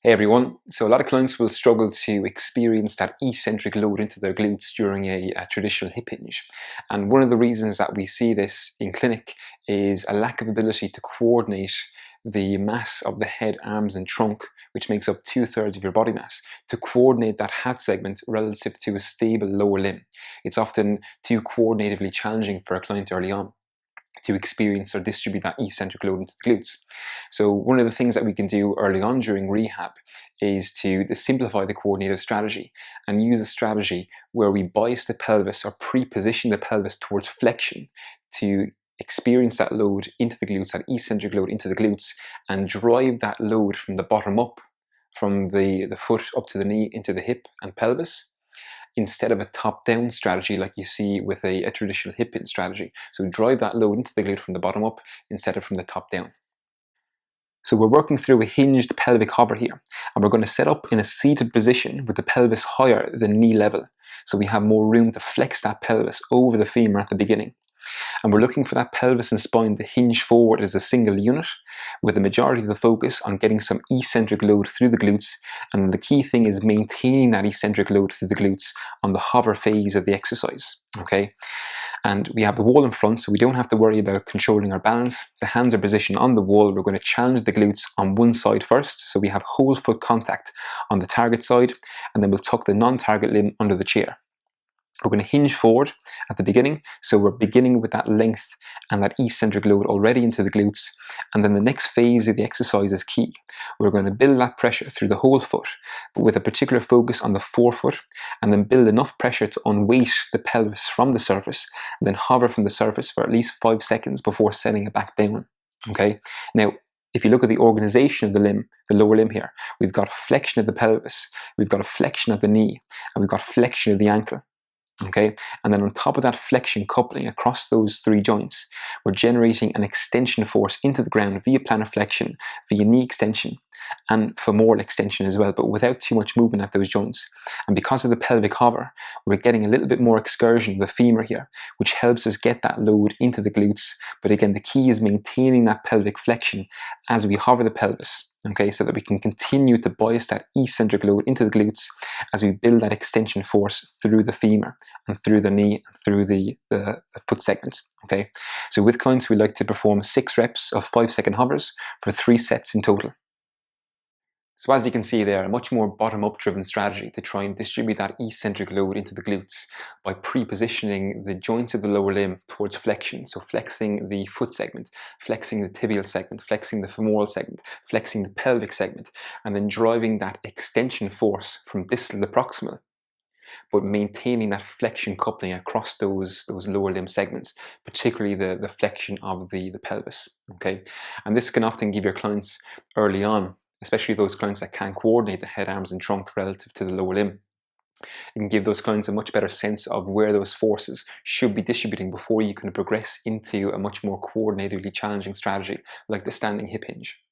Hey everyone, so a lot of clients will struggle to experience that eccentric load into their glutes during a traditional hip hinge. And one of the reasons that we see this in clinic is a lack of ability to coordinate the mass of the head, arms and trunk, which makes up 2/3 of your body mass, to coordinate that hat segment relative to a stable lower limb. It's often too coordinatively challenging for a client early on to experience or distribute that eccentric load into the glutes. So one of the things that we can do early on during rehab is to simplify the coordinated strategy and use a strategy where we bias the pelvis or pre-position the pelvis towards flexion to experience that load into the glutes, that eccentric load into the glutes, and drive that load from the bottom up, from the foot up to the knee into the hip and pelvis, instead of a top-down strategy like you see with a traditional hip hinge strategy. So drive that load into the glute from the bottom up instead of from the top down. So we're working through a hinged pelvic hover here, and we're going to set up in a seated position with the pelvis higher than knee level, so we have more room to flex that pelvis over the femur at the beginning. And we're looking for that pelvis and spine to hinge forward as a single unit, with the majority of the focus on getting some eccentric load through the glutes. And the key thing is maintaining that eccentric load through the glutes on the hover phase of the exercise. Okay. And we have the wall in front, so we don't have to worry about controlling our balance. The hands are positioned on the wall. We're going to challenge the glutes on one side first, so we have whole foot contact on the target side, and then we'll tuck the non-target limb under the chair. We're going to hinge forward at the beginning, so we're beginning with that length and that eccentric load already into the glutes, and then the next phase of the exercise is key. We're going to build that pressure through the whole foot, but with a particular focus on the forefoot, and then build enough pressure to unweight the pelvis from the surface, and then hover from the surface for at least 5 seconds before setting it back down. Okay. Now, if you look at the organization of the limb, the lower limb here, we've got flexion of the pelvis, we've got a flexion of the knee, and we've got flexion of the ankle. Okay, and then on top of that flexion coupling across those three joints, we're generating an extension force into the ground via plantar flexion, via knee extension, and femoral extension as well, but without too much movement at those joints. And because of the pelvic hover, we're getting a little bit more excursion of the femur here, which helps us get that load into the glutes. But again, the key is maintaining that pelvic flexion as we hover the pelvis. Okay, so that we can continue to bias that eccentric load into the glutes as we build that extension force through the femur and through the knee and through the foot segment. Okay, so with clients, we like to perform 6 reps of 5-second hovers for 3 sets in total. So as you can see there, a much more bottom-up driven strategy to try and distribute that eccentric load into the glutes by pre-positioning the joints of the lower limb towards flexion. So flexing the foot segment, flexing the tibial segment, flexing the femoral segment, flexing the pelvic segment, and then driving that extension force from distal to proximal, but maintaining that flexion coupling across those lower limb segments, particularly the flexion of the pelvis. Okay, and this can often give your clients early on, especially those clients that can't coordinate the head, arms and trunk relative to the lower limb. It can give those clients a much better sense of where those forces should be distributing before you can progress into a much more coordinatively challenging strategy like the standing hip hinge.